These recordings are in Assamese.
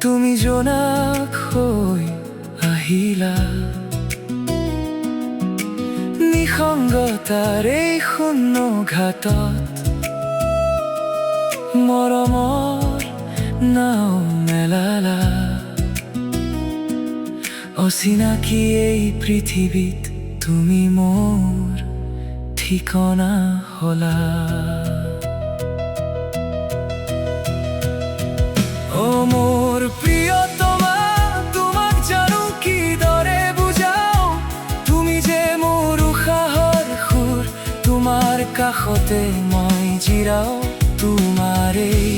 তুমি জোনাক হৈ আহিলা, নিসংগতাৰ এই শূন্য ঘাটত মৰমৰ নাও মেলালা। অচিনাকি এই পৃথিৱীত তুমি মোৰ ঠিকনা হলা। অ মোৰ প্ৰিয়তমা, তোমাক জানো কিদৰে বুজাও, তুমি যে মোৰ উশাহৰ সুৰ, তোমাৰ কাষতে মই জিৰাও। তোমাৰ এই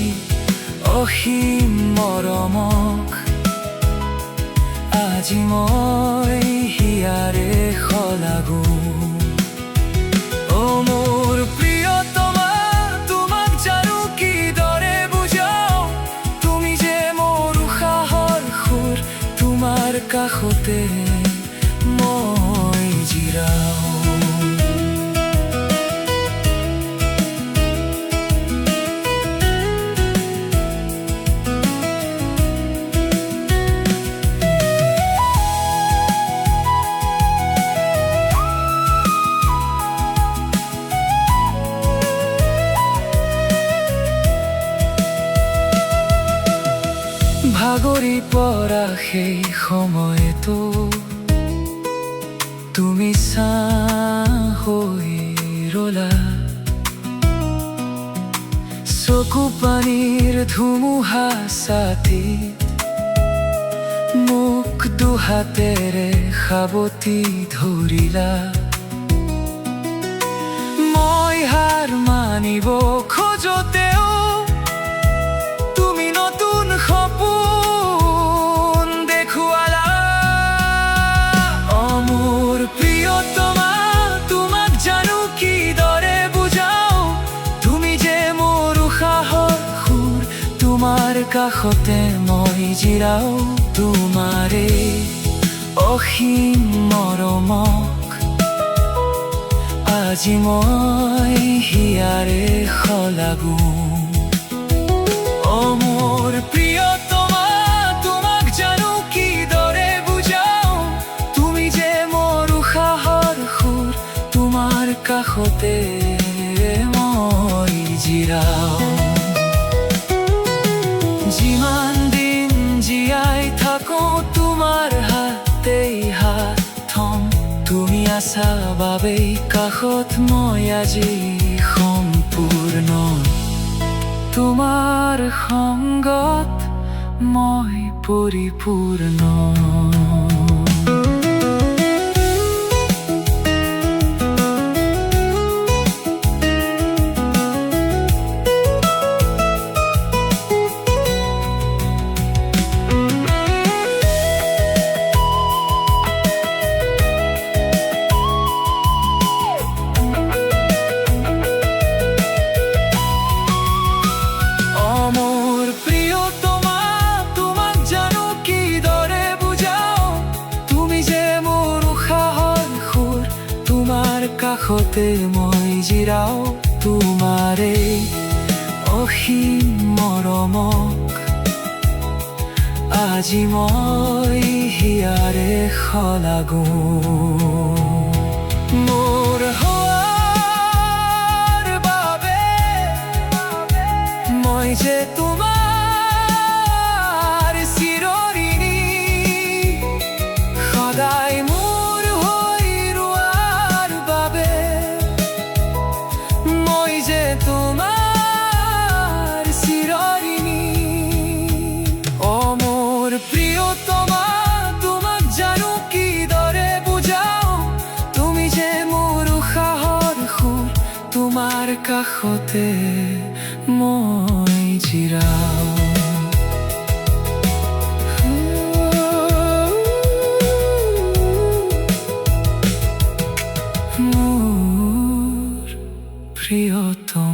অসীম মৰমক আজি মই হিয়াৰে শলাগো। অ মোৰ প্ৰিয়তমা, তোমাক জানো কিদৰে বুজাও, তুমি যে মোৰ উশাহৰ সুৰ, তোমাৰ কাষতে মই জিৰাও। ভাগৰি পৰা সেই সময়তো তুমি ছাঁ হৈ ৰলা, চকু পানীৰ ধুমুহা ছাতিত মোক দুহাতেৰে সাৱটি ধৰিলা। মই হাৰ মানিব খোজোতেও তুমি নতুন সপোন দেখুৱালা। অ মোৰ প্ৰিয়তমা, তোমাক জানো কিদৰে বুজাও, তুমি যে মোৰ উশাহৰ সুৰ, তোমাৰ কাষতে মই জিৰাও। তোমাৰ এই অসীম মৰমক আজি মই হিয়াৰে শলাগো। অ মোৰ প্ৰিয়তমা, তোমাক জানো কিদৰে বুজাও, তুমি যে মোৰ উশাহৰ সুৰ, তোমাৰ কাষতে মই জিৰাও। যিমান দিন জীয়াই থাকো তোমাৰ হাতেই হাত থম, তুমি আছা বাবেই কাষত মই আজি সম্পূৰ্ণ। তোমাৰ সংগত মই পৰিপূৰ্ণ। কাষতে মই জিৰাও। তোমাৰ এই অসীম মৰমক আজি মই হিয়াৰে শলাগো। মোৰ হোৱাৰ বাবে মই যে তোমাৰ চিৰঋণী, সদায় মোৰ হৈ ৰোৱাৰ বাবে মই যে তোমাৰ চিৰঋণী। অ মোৰ প্ৰিয়তমা, তোমাক জানো কিদৰে বুজাও, তুমি যে মোৰ উশাহৰ সুৰ, তোমাৰ কাষতে মই জিৰাও। মোৰ প্ৰিয়তমা।